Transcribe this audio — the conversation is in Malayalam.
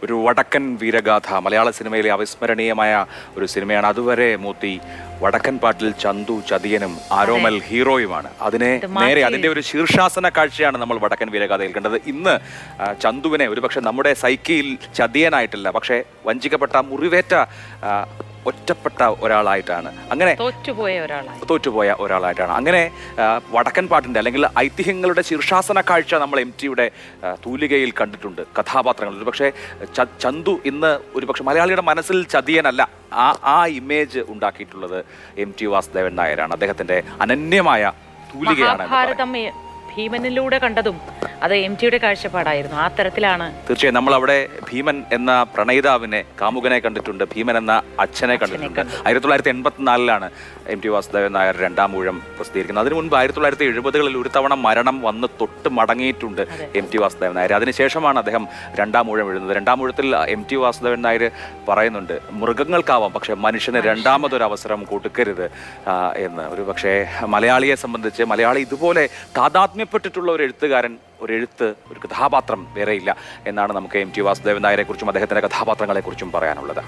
ഒരു വടക്കൻ വീരഗാഥ മലയാള സിനിമയിലെ അവിസ്മരണീയമായ ഒരു സിനിമയാണ്. അതുവരെ മൂത്തി വടക്കൻ പാട്ടിൽ ചന്തു ചതിയനും ആരോമൽ ഹീറോയുമാണ്. അതിന്റെ ഒരു ശീർഷാസന കാഴ്ചയാണ് നമ്മൾ വടക്കൻ വീരഗാഥയിൽ കണ്ടത്. ഇന്ന് ചന്തുവിനെ ഒരുപക്ഷെ നമ്മുടെ സൈക്കിയിൽ ചതിയനായിട്ടില്ല, പക്ഷേ വഞ്ചിക്കപ്പെട്ട മുറിവേറ്റ ഒറ്റപ്പെട്ട ഒരാളായിട്ടാണ്, അങ്ങനെ തോറ്റുപോയ ഒരാളായിട്ടാണ്. അങ്ങനെ വടക്കൻ പാട്ടിന്റെ അല്ലെങ്കിൽ ഐതിഹ്യങ്ങളുടെ ശീർഷാസന കാഴ്ച നമ്മൾ MTയുടെ തൂലികയിൽ കണ്ടിട്ടുണ്ട്. കഥാപാത്രങ്ങൾ ഒരുപക്ഷെ ചന്തു ഇന്ന് ഒരുപക്ഷെ മലയാളിയുടെ മനസ്സിൽ ചതിയനല്ല, ആ ഇമേജ് ഉണ്ടാക്കിയിട്ടുള്ളത് MT വാസുദേവൻ നായരാണ്. അദ്ദേഹത്തിന്റെ അനന്യമായ തൂലികയാണ്. ഭീമനിലൂടെ കണ്ടതും അത് MTയുടെ കാഴ്ചപ്പാടായിരുന്നു. ആ തരത്തിലാണ്. തീർച്ചയായും നമ്മൾ അവിടെ ഭീമൻ എന്ന പ്രണയിതാവിനെ, കാമുകനെ കണ്ടിട്ടുണ്ട്, ഭീമൻ എന്ന അച്ഛനെ കണ്ടിട്ടുണ്ട്. 1984 MT വാസുദേവൻ നായർ രണ്ടാം ഊഴം പ്രസിദ്ധീകരിക്കുന്നത്. അതിനു മുൻപ് 1970-കളിൽ ഒരു തവണ മരണം വന്ന് തൊട്ട് മടങ്ങിയിട്ടുണ്ട് MT വാസുദേവൻ നായർ. അതിനുശേഷമാണ് അദ്ദേഹം രണ്ടാം ഊഴം എഴുതുന്നത്. രണ്ടാം ഊഴത്തിൽ MT വാസുദേവൻ നായർ പറയുന്നുണ്ട്, മൃഗങ്ങൾക്കാവാം പക്ഷെ മനുഷ്യന് രണ്ടാമതൊരവസരം കൊടുക്കരുത് എന്ന്. ഒരു പക്ഷേ മലയാളിയെ സംബന്ധിച്ച്, മലയാളി ഇതുപോലെ താതാത്മ്യപ്പെട്ടിട്ടുള്ള ഒരു എഴുത്തുകാരൻ, ഒരു കഥാപാത്രം വേറെയില്ല എന്നാണ് നമുക്ക് MT വാസുദേവൻ നായരെ കുറിച്ചും അദ്ദേഹത്തിന്റെ കഥാപാത്രങ്ങളെ കുറിച്ചും പറയാനുള്ളത്.